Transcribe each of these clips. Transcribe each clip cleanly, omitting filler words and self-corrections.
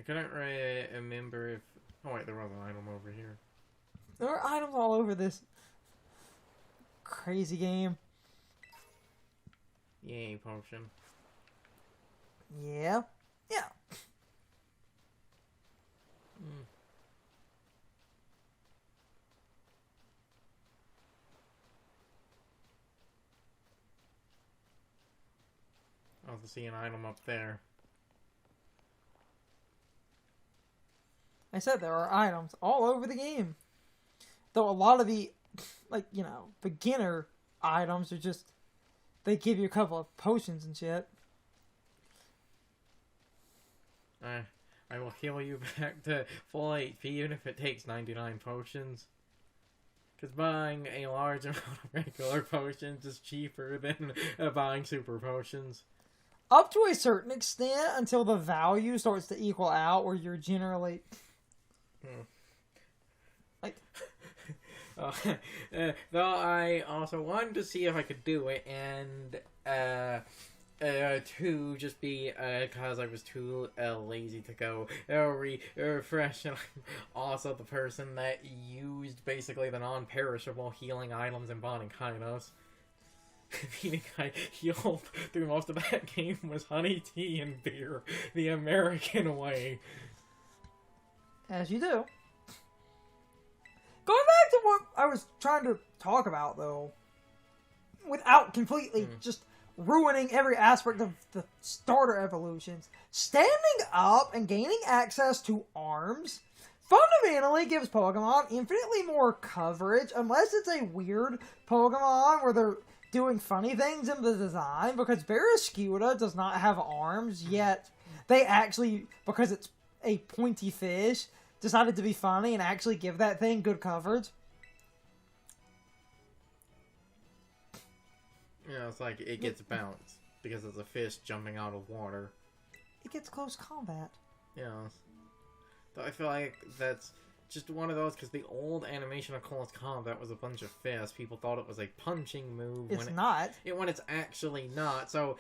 couldn't remember if... Oh wait, there was an item over here. There are items all over this crazy game. Yay, potion. Yeah. Yeah. Mm. I also see an item up there. I said there are items all over the game. Though a lot of the, like, you know, beginner items are just, they give you a couple of potions and shit. I will heal you back to full HP even if it takes 99 potions. Because buying a large amount of regular potions is cheaper than buying super potions. Up to a certain extent, until the value starts to equal out, where you're generally... Like... Though I also wanted to see if I could do it, and to just be because I was too lazy to go refresh, and I'm also the person that used basically the non-perishable healing items in bonding Kainos. Meaning I healed through most of that game was honey, tea, and beer, the American way. As you do. Going back to what I was trying to talk about, though, without completely just ruining every aspect of the starter evolutions, standing up and gaining access to arms fundamentally gives Pokemon infinitely more coverage, unless it's a weird Pokemon where they're doing funny things in the design, because Barraskewda does not have arms, yet they actually, because it's a pointy fish, decided to be funny and actually give that thing good coverage. Yeah, it's like it gets bounced because it's a fish jumping out of water. It gets close combat. Yeah. So I feel like that's just one of those, because the old animation of Close Combat was a bunch of fists. People thought it was a punching move. It's not. When it's actually not. So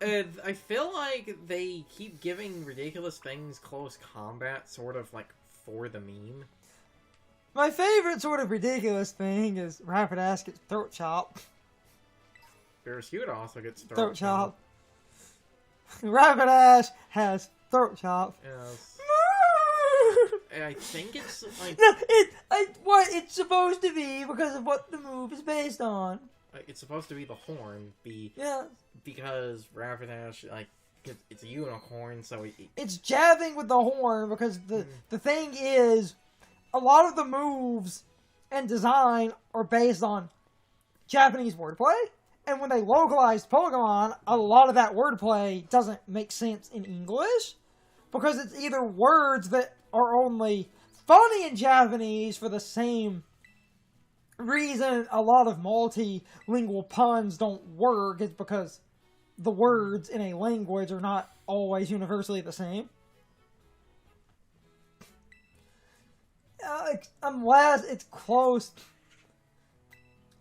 I feel like they keep giving ridiculous things Close Combat sort of like for the meme. My favorite sort of ridiculous thing is Rapidash gets throat chop. Barraskewda also gets throat chop. Rapidash has throat chop. Yes. I think it's like... No, what it's supposed to be because of what the move is based on. It's supposed to be the horn, yeah. Because Rapidash, like, it's a unicorn, so... It's jabbing with the horn because the thing is, a lot of the moves and design are based on Japanese wordplay, and when they localized Pokemon, a lot of that wordplay doesn't make sense in English, because it's either words that are only funny in Japanese for the same reason a lot of multilingual puns don't work, is because the words in a language are not always universally the same. Unless it's close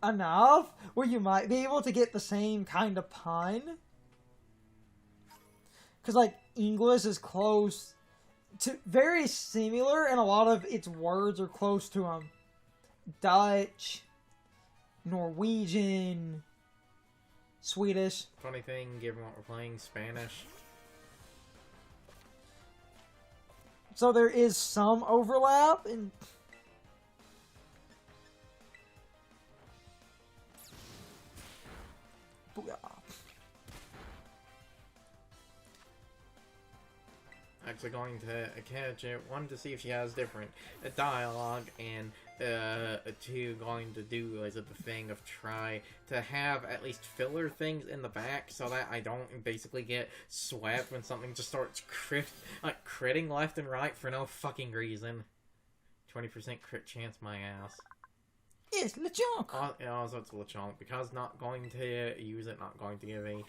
enough where you might be able to get the same kind of pun. Because, like, English is close to... very similar, and a lot of its words are close to, Dutch, Norwegian, Swedish. Funny thing, given what we're playing, Spanish. So there is some overlap in... Booyah. Actually going to catch it. One, to see if she has different dialogue, and two, going to do like the thing of try to have at least filler things in the back so that I don't basically get swept when something just starts critting left and right for no fucking reason. 20% crit chance, my ass. Yes, Lechonk. Also, it's Lechonk, because not going to use it, not going to give a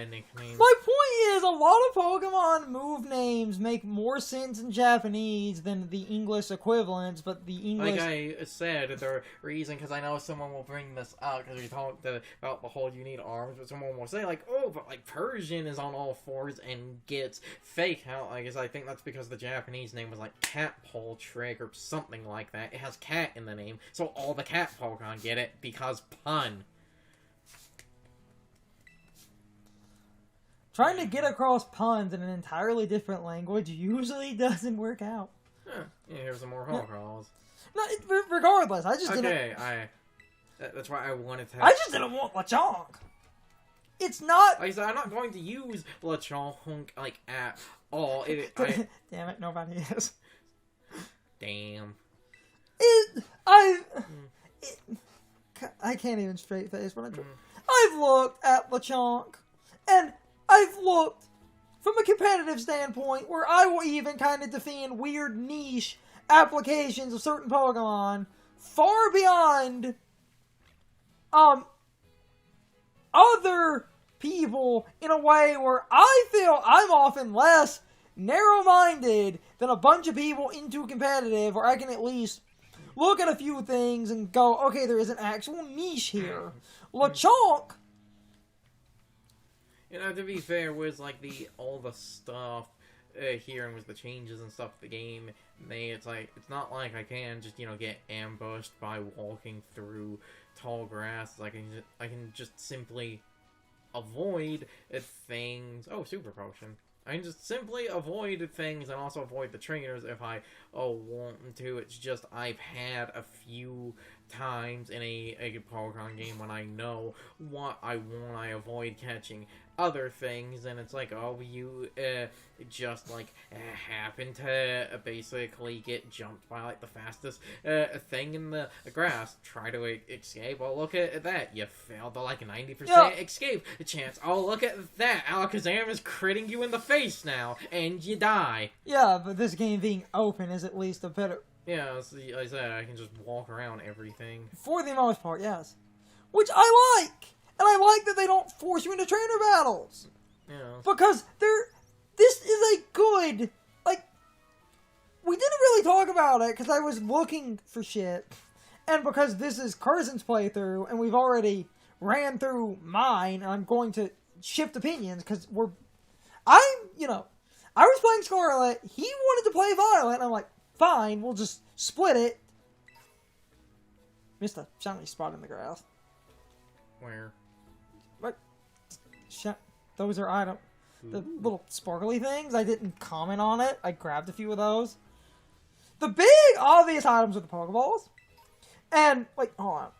nickname. My point is, a lot of Pokemon move names make more sense in Japanese than the English equivalents, but the English... Like I said, the reason, because I know someone will bring this up, because we talked about the whole you need arms, but someone will say, like, oh, but, like, Persian is on all fours and gets fake out. I guess I think that's because the Japanese name was, like, Catpole Trick or something like that. It has cat in the name, so all the cat Pokemon get it because pun. Trying to get across puns in an entirely different language usually doesn't work out. Huh. Yeah, here's some more phone calls. No, regardless, I just didn't... Okay, that's why I wanted to... I just didn't want Lechonk. It's not... Like I said, I'm not going to use Lechonk, like, at all. Damn it, nobody is. Damn. I can't even straight face when I try. I've looked at Lechonk, and I've looked from a competitive standpoint where I will even kind of defend weird niche applications of certain Pokemon far beyond other people in a way where I feel I'm often less narrow-minded than a bunch of people into competitive, where I can at least look at a few things and go, okay, there is an actual niche here. Lechonk, you know, to be fair, with like all the stuff here and with the changes and stuff the game made, it's not like I can just, you know, get ambushed by walking through tall grass. I can just simply avoid things. Oh, super potion. I can just simply avoid things and also avoid the trainers if I want to. It's just I've had a few times in a Pokemon game when I know what I want. I avoid catching other things, and it's like, oh, you just like happen to basically get jumped by like the fastest thing in the grass. Try to escape. Oh, look at that, you failed the like 90% escape chance. Oh, look at that, Alakazam is critting you in the face now, and you die. Yeah, but this game being open is at least a better... Yeah, like I said, I can just walk around everything. For the most part, yes. Which I like! And I like that they don't force you into trainer battles. Yeah. Because this is a good... Like, we didn't really talk about it because I was looking for shit. And because this is Carson's playthrough, and we've already ran through mine, I'm going to shift opinions because I was playing Scarlet, he wanted to play Violet, and I'm like, fine, we'll just split it. Missed a shiny spot in the grass. Where? What? Those are items. The little sparkly things. I didn't comment on it. I grabbed a few of those. The big obvious items are the Pokeballs. And, like, hold on.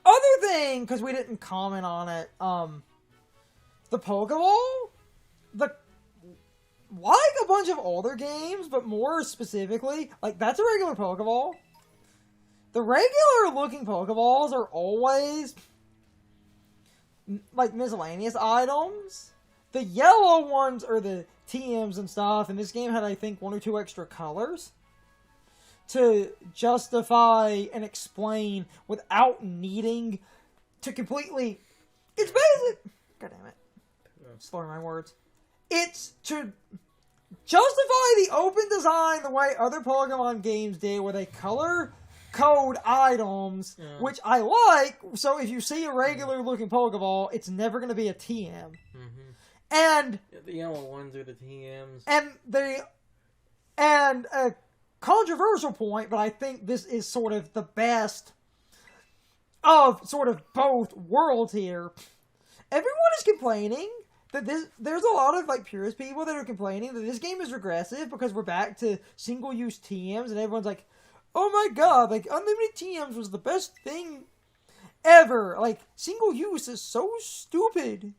Other thing, because we didn't comment on it, the Pokeball, like a bunch of older games, but more specifically, like, that's a regular Pokeball. The regular looking Pokeballs are always, like, miscellaneous items. The yellow ones are the TMs and stuff, and this game had, I think, 1 or 2 extra colors to justify and explain without needing to completely... It's basic... God damn it. Slur my words. It's to justify the open design the way other Pokemon games did, where they color code items, which I like. So if you see a regular looking Pokeball, it's never going to be a TM. And the yellow ones are the TMs. And a controversial point, but I think this is sort of the best of sort of both worlds here. Everyone is complaining that there's a lot of like purist people that are complaining that this game is regressive because we're back to single-use TMs, and everyone's like, oh my god, like, unlimited TMs was the best thing ever. Like, single use is so stupid.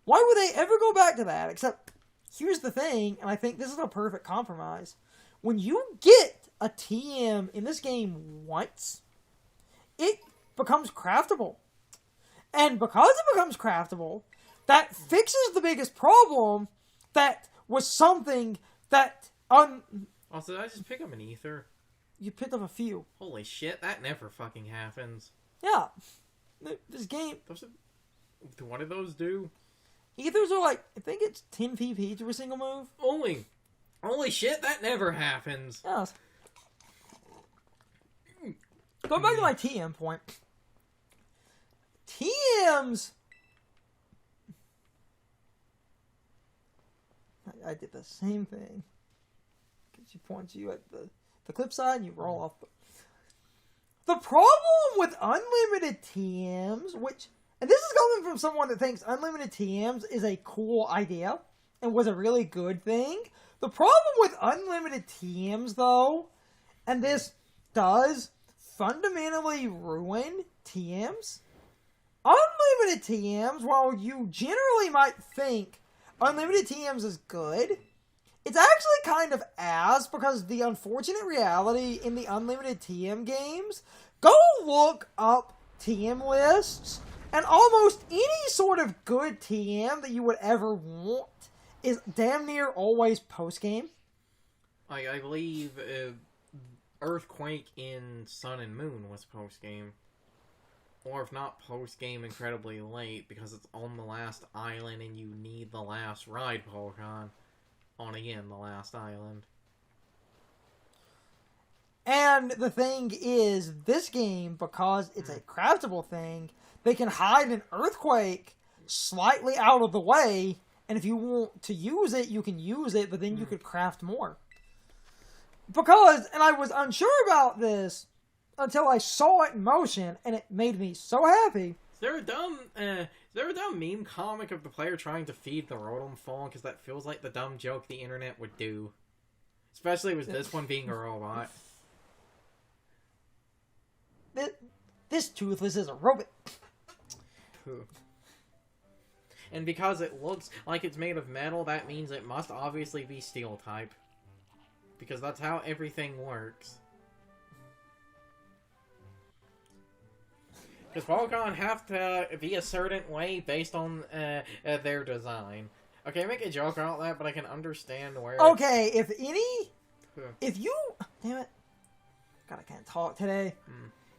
Why would they ever go back to that? Except, here's the thing, and I think this is a perfect compromise. When you get a TM in this game once, it becomes craftable. And because it becomes craftable, that fixes the biggest problem that was something that... Also, did I just pick up an ether? You picked up a few. Holy shit, that never fucking happens. Yeah. This game... What do those do? Ethers are like, I think it's 10 PP to a single move. Holy shit, that never happens. Yes. Going back to my TM point. TMs... I did the same thing. She points you at the clip side and you roll off. The problem with unlimited TMs, and this is coming from someone that thinks unlimited TMs is a cool idea and was a really good thing. The problem with unlimited TMs, though, and this does fundamentally ruin TMs. Unlimited TMs, while you generally might think unlimited TMs is good, it's actually kind of ass, because the unfortunate reality in the unlimited TM games, go look up TM lists, and almost any sort of good TM that you would ever want is damn near always post-game. I believe Earthquake in Sun and Moon was post-game. Or if not post-game, incredibly late, because it's on the last island and you need the last ride Pokemon on, again, the last island. And the thing is, this game, because it's a craftable thing, they can hide an Earthquake slightly out of the way, and if you want to use it, you can use it, but then you could craft more. Because, and I was unsure about this until I saw it in motion, and it made me so happy. Is there a dumb meme comic of the player trying to feed the Rotom phone? Because that feels like the dumb joke the internet would do. Especially with this one being a robot. This Toothless is a robot. And because it looks like it's made of metal, that means it must obviously be steel type. Because that's how everything works. Because Pokemon have to be a certain way based on their design. Okay, I make a joke about that, but I can understand where... Okay, if you... Damn it. God, I can't talk today.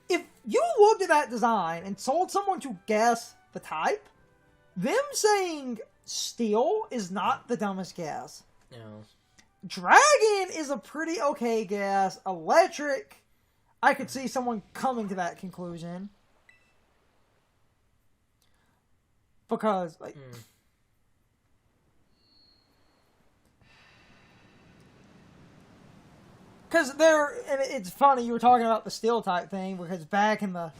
If you looked at that design and told someone to guess the type, them saying steel is not the dumbest guess. No. Dragon is a pretty okay guess. Electric, I could see someone coming to that conclusion. Because, like... Because and it's funny, you were talking about the steel type thing, because back in the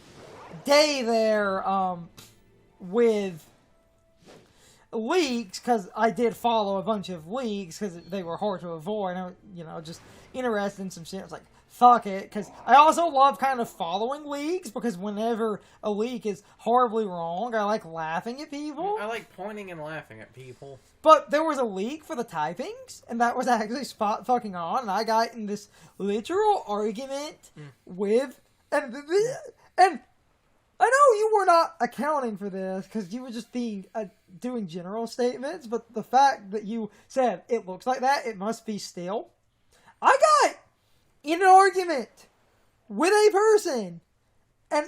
day there, with leaks, because I did follow a bunch of leaks, because they were hard to avoid, and I, just interested in some shit. I was like, fuck it, because I also love kind of following leaks, because whenever a leak is horribly wrong, I like laughing at people. I like pointing and laughing at people. But there was a leak for the typings, and that was actually spot fucking on, and I got in this literal argument with, and I know you were not accounting for this, because you were just doing general statements, but the fact that you said, it looks like that, it must be steel. I got in an argument with a person, and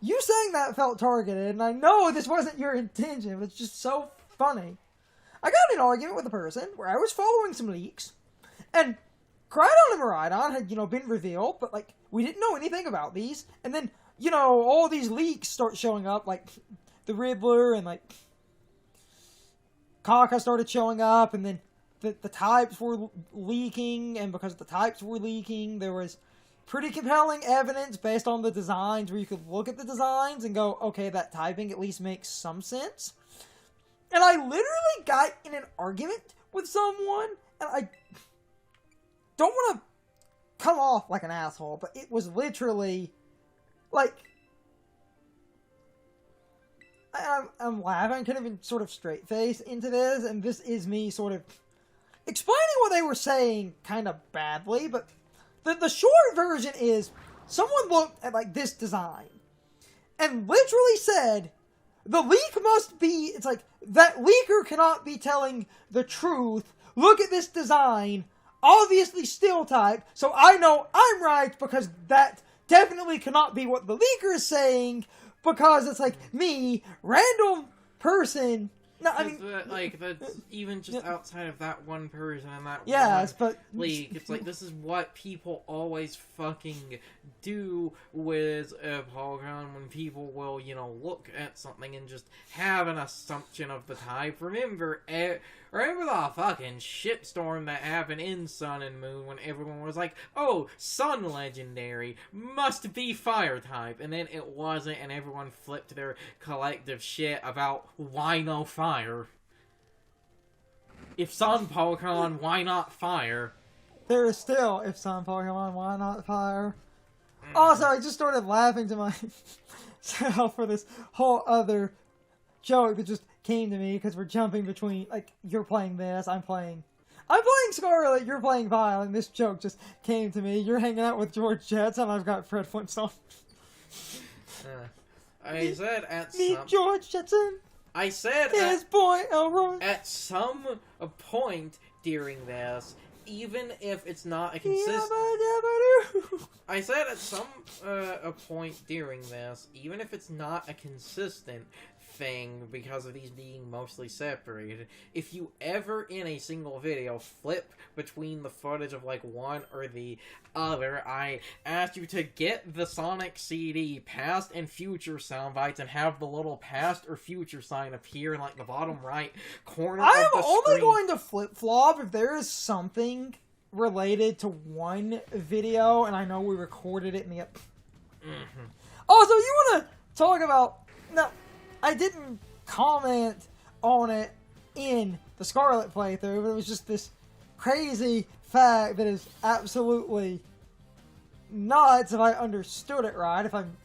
you saying that felt targeted, and I know this wasn't your intention, but it's just so funny. I got in an argument with a person where I was following some leaks, and Crydon and Miraidon had, been revealed, but, we didn't know anything about these, and then, all these leaks start showing up, like, the Riddler, and, Kaka started showing up, and then the types were leaking, and because the types were leaking, there was pretty compelling evidence based on the designs, where you could look at the designs and go, okay, that typing at least makes some sense. And I literally got in an argument with someone, and I don't want to come off like an asshole, but it was literally, I'm laughing, kind of in sort of straight face into this, and this is me sort of explaining what they were saying kind of badly, but the short version is, someone looked at, this design, and literally said, the leak must be, it's like, that leaker cannot be telling the truth. Look at this design. Obviously steel type, so I know I'm right, because that definitely cannot be what the leaker is saying, because it's like, me, random person, No, I mean, that's even just outside of that one person and that yes, one but league. It's like, this is what people always fucking do with Pokemon when people will, look at something and just have an assumption of the type. Remember the fucking shitstorm that happened in Sun and Moon when everyone was like, oh, Sun Legendary must be Fire type, and then it wasn't, and everyone flipped their collective shit about why no Fire. If Sun Pokemon, why not Fire? there is still, if Sun Pokemon, why not Fire? Also, I just started laughing to myself for this whole other joke that just came to me because we're jumping between, like, you're playing this, I'm playing Scarlet, you're playing Violet, and this joke just came to me. You're hanging out with George Jetson, I've got Fred Flintstone. I said at Meet some... George Jetson. I said his boy Elroy. At some point during this, even if it's not a consistent... I said at some a point during this, even if it's not a consistent thing because of these being mostly separated, if you ever in a single video flip between the footage of like one or the other, I asked you to get the Sonic CD past and future sound bites and have the little past or future sign appear in like the bottom right corner of the screen. I am only going to flip-flop if there is something related to one video, and I know we recorded it in the... Also, you want to talk about... No, I didn't comment on it in the Scarlet playthrough, but it was just this crazy fact that is absolutely nuts if I understood it right. If I'm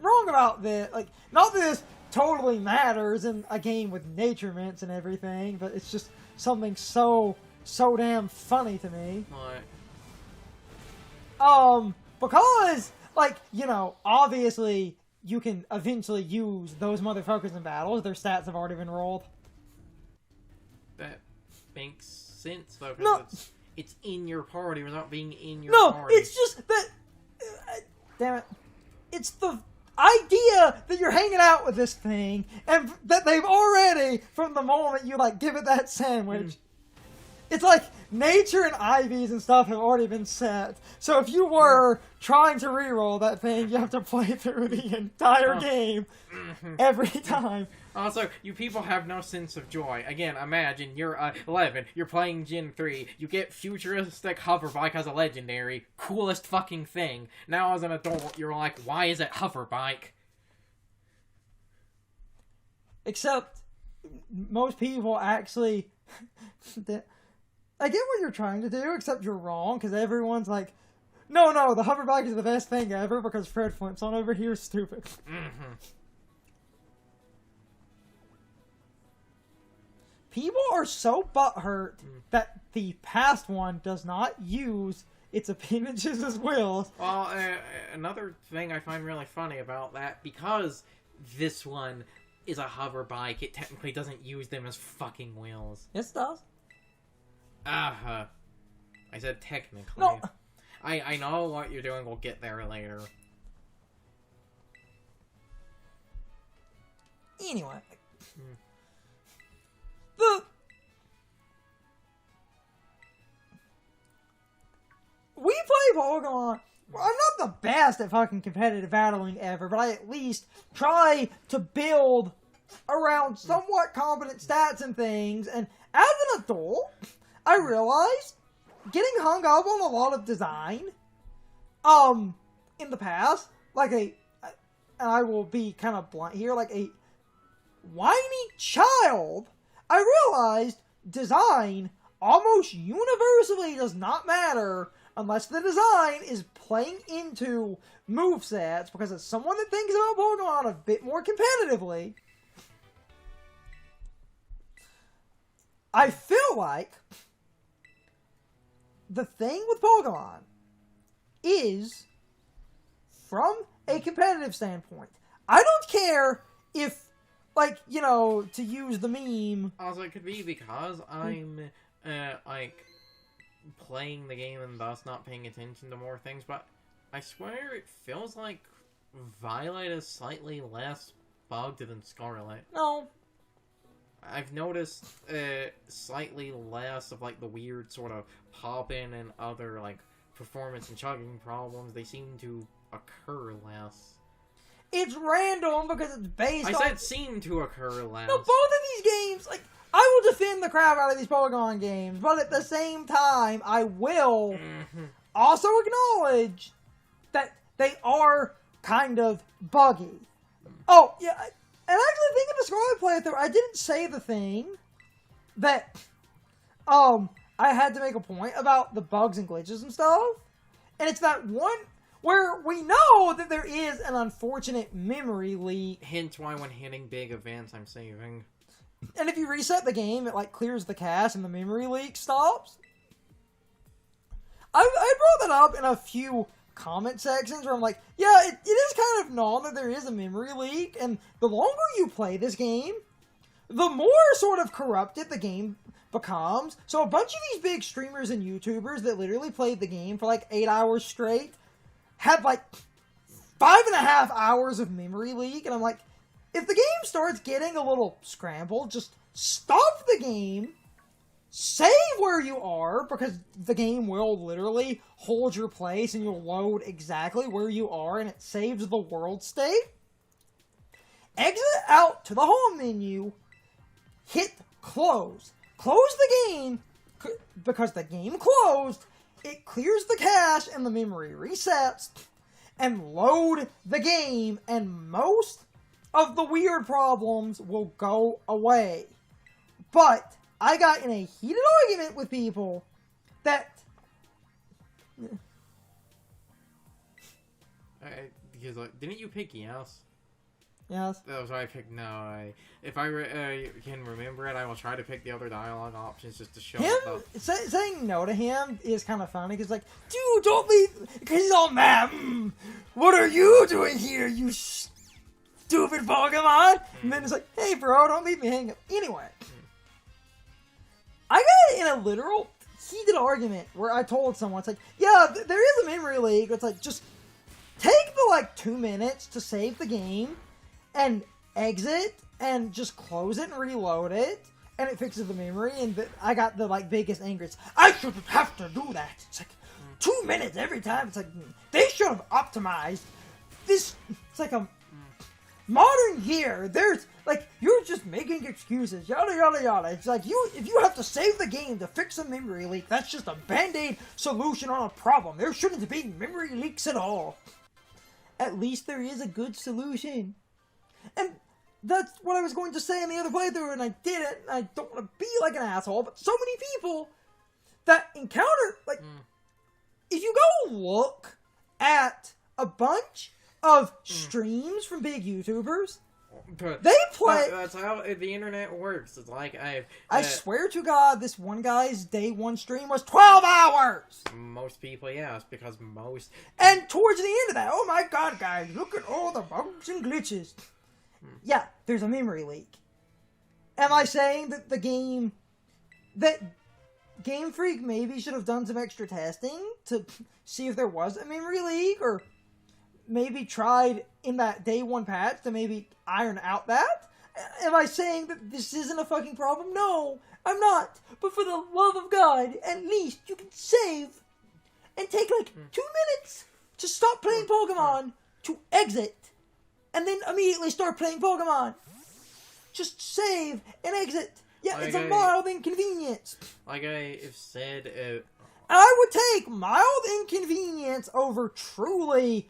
wrong about this, like, not that this totally matters in a game with naturements and everything, but it's just something so damn funny to me. What? Because, like, obviously you can eventually use those motherfuckers in battles. Their stats have already been rolled. That makes sense, though, No. because it's in your party without being in your No, party. it's just that... damn it. It's the idea that you're hanging out with this thing, and that they've already, from the moment you, like, give it that sandwich... It's like nature and IVs and stuff have already been set. So if you were trying to reroll that thing, you have to play through the entire game every time. Also, you people have no sense of joy. Again, imagine you're 11, you're playing Gen 3, you get futuristic hover bike as a legendary, coolest fucking thing. Now as an adult, you're like, why is it hover bike? Except, most people actually... I get what you're trying to do, except you're wrong, because everyone's like, no, the hover bike is the best thing ever, because Fred Flintstone over here is stupid. People are so butthurt that the past one does not use its appendages as wheels. Well, another thing I find really funny about that, because this one is a hover bike, it technically doesn't use them as fucking wheels. Yes, it does. I said technically. No. I know what you're doing, we'll get there later. Anyway. We play Pokemon. Well, I'm not the best at fucking competitive battling ever, but I at least try to build around somewhat competent stats and things, and as an adult... I realized getting hung up on a lot of design, in the past, and I will be kind of blunt here, like a whiny child, I realized design almost universally does not matter unless the design is playing into movesets, because as someone that thinks about Pokemon a bit more competitively, I feel like the thing with Pokemon is, from a competitive standpoint, I don't care if, like, to use the meme... Also, it could be because I'm, playing the game and thus not paying attention to more things, but I swear it feels like Violet is slightly less bugged than Scarlet. No. I've noticed slightly less of like the weird sort of pop-in and other like performance and chugging problems. They seem to occur less. It's random because it's based on... I said seem to occur less. No, both of these games, like, I will defend the crap out of these Pokemon games, but at the same time, I will also acknowledge that they are kind of buggy. Oh, yeah, and actually thinking the Scarlet playthrough, I didn't say the thing that, I had to make a point about the bugs and glitches and stuff, and it's that one where we know that there is an unfortunate memory leak. Hence why when hitting big events, I'm saving. And if you reset the game, it, like, clears the cache and the memory leak stops. I brought that up in a few comment sections where I'm like, yeah, it is kind of known that there is a memory leak, and the longer you play this game, the more sort of corrupted the game becomes. So a bunch of these big streamers and YouTubers that literally played the game for like 8 hours straight had like 5.5 hours of memory leak, and I'm like, if the game starts getting a little scrambled, just stop the game, save where you are, because the game will literally hold your place and you'll load exactly where you are, and it saves the world state. Exit out to the home menu, hit close. Close the game, because the game closed, it clears the cache and the memory resets, and load the game, and most of the weird problems will go away. But I got in a heated argument with people that... Because, like, didn't you pick yes? Yes. That was what I picked no. If I can remember it, I will try to pick the other dialogue options just to show him saying no to him is kind of funny, because like, dude, don't leave, because he's all mad. What are you doing here, you stupid Pokemon? And then it's like, hey bro, don't leave me hanging. Anyway, I got in a literal heated argument where I told someone, it's like, yeah, there is a memory leak. It's like, just take the like 2 minutes to save the game and exit and just close it and reload it, and it fixes the memory. And I got the like biggest anger. It's, I shouldn't have to do that. It's like 2 minutes every time. It's like, they should have optimized this. It's like a modern year. There's like, you're just making excuses, yada yada yada. It's like, if you have to save the game to fix a memory leak, that's just a band-aid solution on a problem. There shouldn't be memory leaks at all. At least there is a good solution. And that's what I was going to say in the other playthrough, and I did it. I don't want to be like an asshole, but so many people that encounter, like, if you go look at a bunch of streams from big YouTubers, they play... That's how the internet works. It's like, I swear to God, this one guy's day one stream was 12 hours! Most people, yeah, it's because most... And towards the end of that, oh my God, guys, look at all the bugs and glitches. Yeah, there's a memory leak. Am I saying that that Game Freak maybe should have done some extra testing to see if there was a memory leak, or maybe tried in that day one patch to maybe iron out that? Am I saying that this isn't a fucking problem? No, I'm not. But for the love of God, at least you can save and take like 2 minutes to stop playing Pokemon, to exit, and then immediately start playing Pokemon. Just save and exit. Yeah, it's a mild inconvenience. Like I have said... I would take mild inconvenience over truly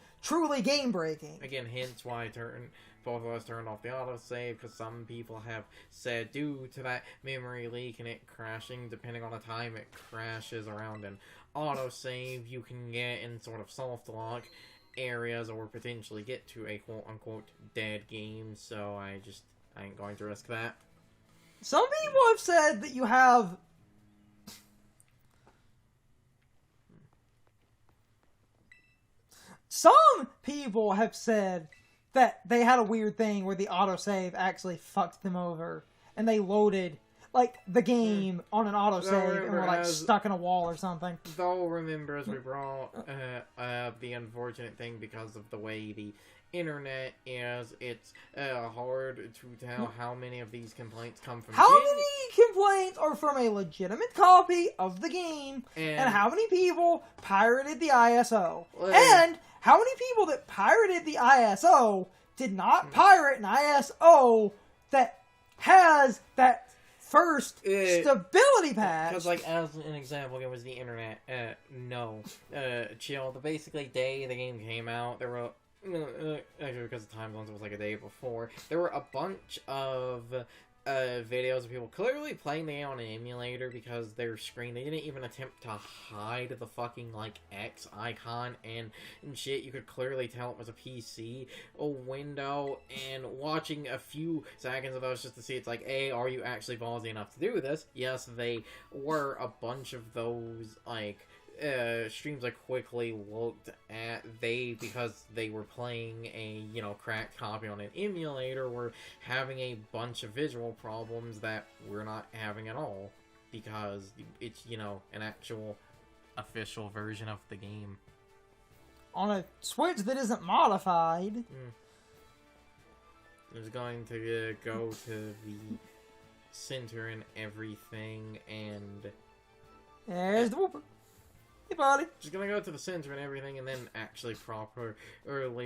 game-breaking. Again, hence why both of us turned off the autosave, because some people have said due to that memory leak and it crashing, depending on the time it crashes around an autosave, you can get in sort of soft lock areas or potentially get to a quote-unquote dead game, so I ain't going to risk that. Some people have said that you have... Some people have said that they had a weird thing where the autosave actually fucked them over, and they loaded like the game on an autosave and we're like stuck in a wall or something. Though remember, as we brought the unfortunate thing because of the way the internet is, it's hard to tell how many of these complaints come from. How many complaints are from a legitimate copy of the game, and how many people pirated the ISO, and how many people that pirated the ISO did not pirate an ISO that has that first stability patch. Because, like, as an example, it was the internet. Chill. The basically day the game came out, there were actually, because the time zones, it was like a day before. There were a bunch of videos of people clearly playing the game on an emulator because their screen, they didn't even attempt to hide the fucking, like, X icon and shit. You could clearly tell it was a PC window, and watching a few seconds of those just to see, it's like, A, are you actually ballsy enough to do this? Yes, they were. A bunch of those, like, streams I quickly looked at, because they were playing a, cracked copy on an emulator, were having a bunch of visual problems that we're not having at all, because it's, an actual official version of the game. On a Switch that isn't modified. It's going to go to the center and everything, and... There's the whooper. Hey, buddy. Just gonna go to the center and everything, and then actually properly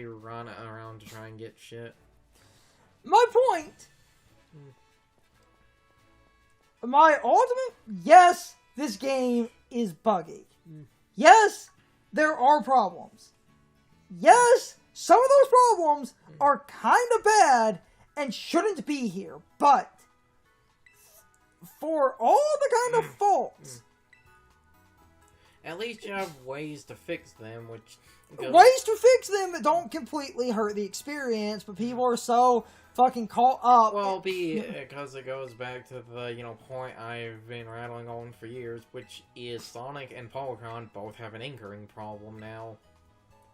run around to try and get shit. My point. My ultimate... Yes, this game is buggy. Yes, there are problems. Yes, some of those problems are kind of bad and shouldn't be here. But for all the kind of faults... At least you have ways to fix them, which... Ways to fix them that don't completely hurt the experience, but people are so fucking caught up. Well, because it goes back to the, point I've been rattling on for years, which is Sonic and Pokémon both have an anchoring problem now.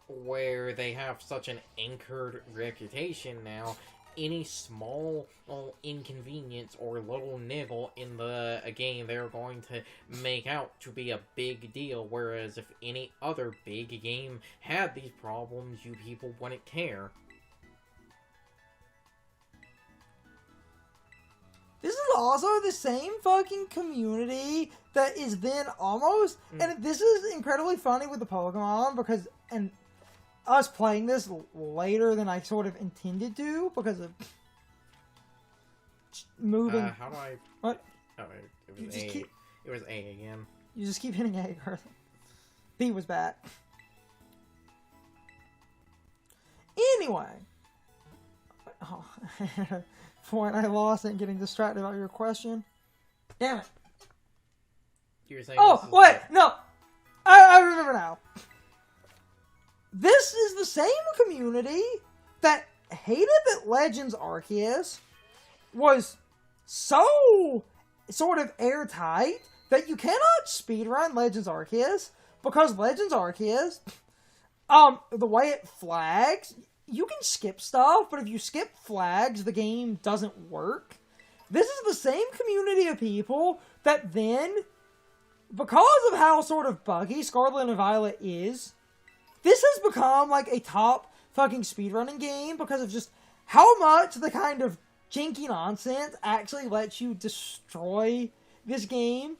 Where they have such an anchored reputation now, any small inconvenience or little niggle in the game, they're going to make out to be a big deal, whereas if any other big game had these problems, you people wouldn't care. This is also the same fucking community that is then almost... And this is incredibly funny with the Pokemon, because... And us playing this later than I sort of intended to, because of moving... How do I... What? Oh, it was A. It was A again. You just keep hitting A, Garth. B was back. Anyway. Oh, point I lost and getting distracted by your question. Damn it. You were saying... Oh, wait! No! I remember now. This is the same community that hated that Legends Arceus was so sort of airtight that you cannot speedrun Legends Arceus, because Legends Arceus, the way it flags, you can skip stuff, but if you skip flags, the game doesn't work. This is the same community of people that then, because of how sort of buggy Scarlet and Violet is, this has become, like, a top fucking speedrunning game because of just how much the kind of janky nonsense actually lets you destroy this game.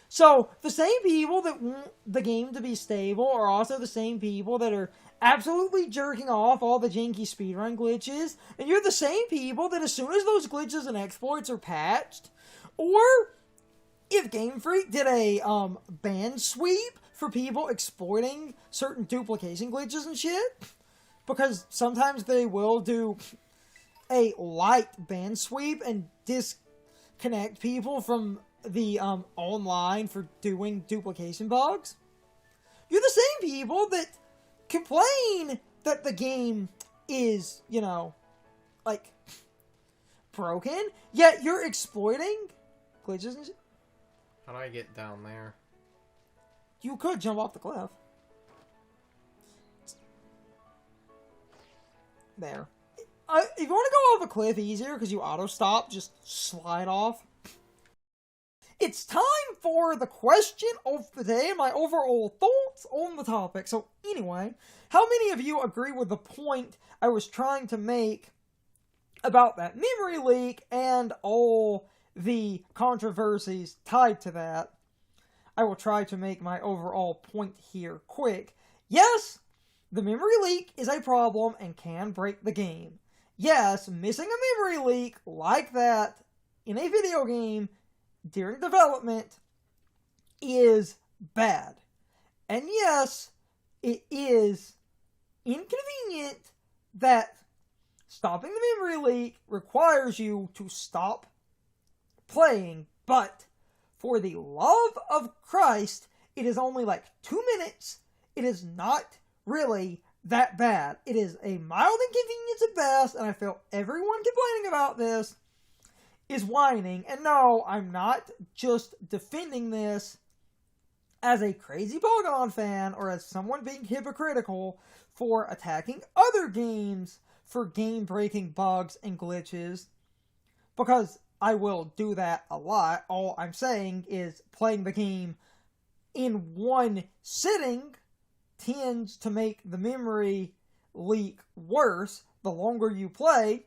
So, the same people that want the game to be stable are also the same people that are absolutely jerking off all the janky speedrun glitches, and you're the same people that as soon as those glitches and exploits are patched, or if Game Freak did a ban sweep for people exploiting certain duplication glitches and shit, because sometimes they will do a light ban sweep and disconnect people from the online for doing duplication bugs. You're the same people that complain that the game is, like, broken, yet you're exploiting glitches and shit. How do I get down there? You could jump off the cliff. There. If you want to go off a cliff easier because you auto-stop, just slide off. it's time for the question of the day and my overall thoughts on the topic. So anyway, how many of you agree with the point I was trying to make about that memory leak and all the controversies tied to that? I will try to make my overall point here quick. Yes, the memory leak is a problem and can break the game. Yes, missing a memory leak like that in a video game during development is bad. And yes, it is inconvenient that stopping the memory leak requires you to stop playing, but for the love of Christ, it is only like 2 minutes. It is not really that bad. It is a mild inconvenience at best, and I feel everyone complaining about this is whining. And no, I'm not just defending this as a crazy Pokemon fan or as someone being hypocritical for attacking other games for game-breaking bugs and glitches, because I will do that a lot. All I'm saying is playing the game in one sitting tends to make the memory leak worse. The longer you play,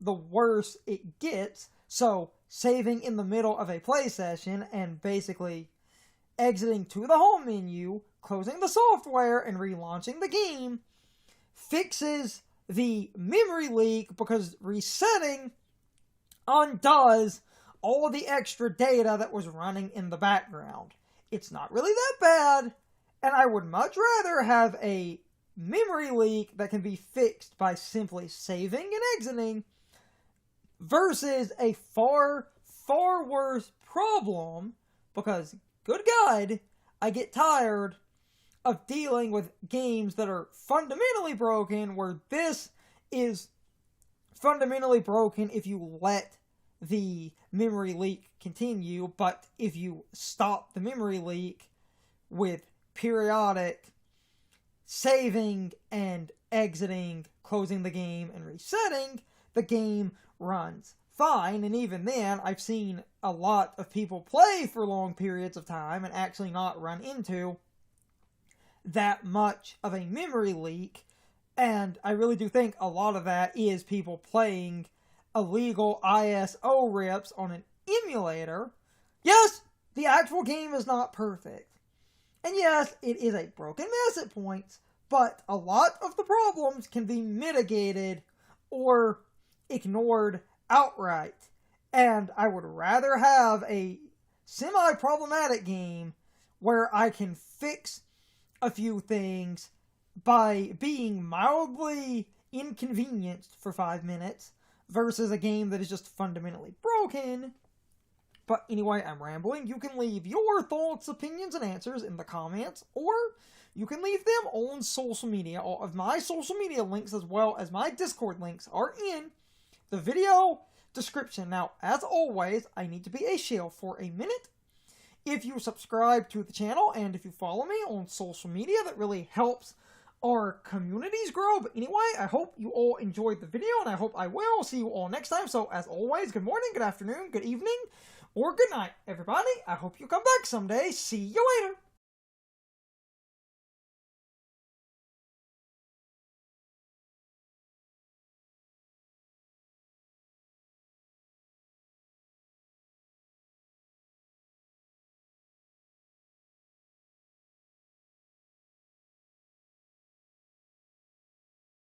the worse it gets. So, saving in the middle of a play session and basically exiting to the home menu, closing the software, and relaunching the game fixes the memory leak, because resetting undoes all of the extra data that was running in the background. It's not really that bad, and I would much rather have a memory leak that can be fixed by simply saving and exiting versus a far, far worse problem, because, good God, I get tired of dealing with games that are fundamentally broken, where this is fundamentally broken if you let the memory leak continue, but if you stop the memory leak with periodic saving and exiting, closing the game, and resetting, the game runs fine. And even then, I've seen a lot of people play for long periods of time and actually not run into that much of a memory leak. And I really do think a lot of that is people playing illegal ISO rips on an emulator. Yes, the actual game is not perfect. And yes, it is a broken mess at points, but a lot of the problems can be mitigated or ignored outright. And I would rather have a semi-problematic game where I can fix a few things by being mildly inconvenienced for 5 minutes versus a game that is just fundamentally broken. But anyway, I'm rambling. You can leave your thoughts, opinions, and answers in the comments, or you can leave them on social media. All of my social media links, as well as my Discord links, are in the video description. Now, as always, I need to be a shill for a minute. If you subscribe to the channel and if you follow me on social media, that really helps our communities grow. But anyway, I hope you all enjoyed the video, and I hope I will see you all next time. So, as always, good morning, good afternoon, good evening, or good night, everybody. I hope you come back someday. See you later.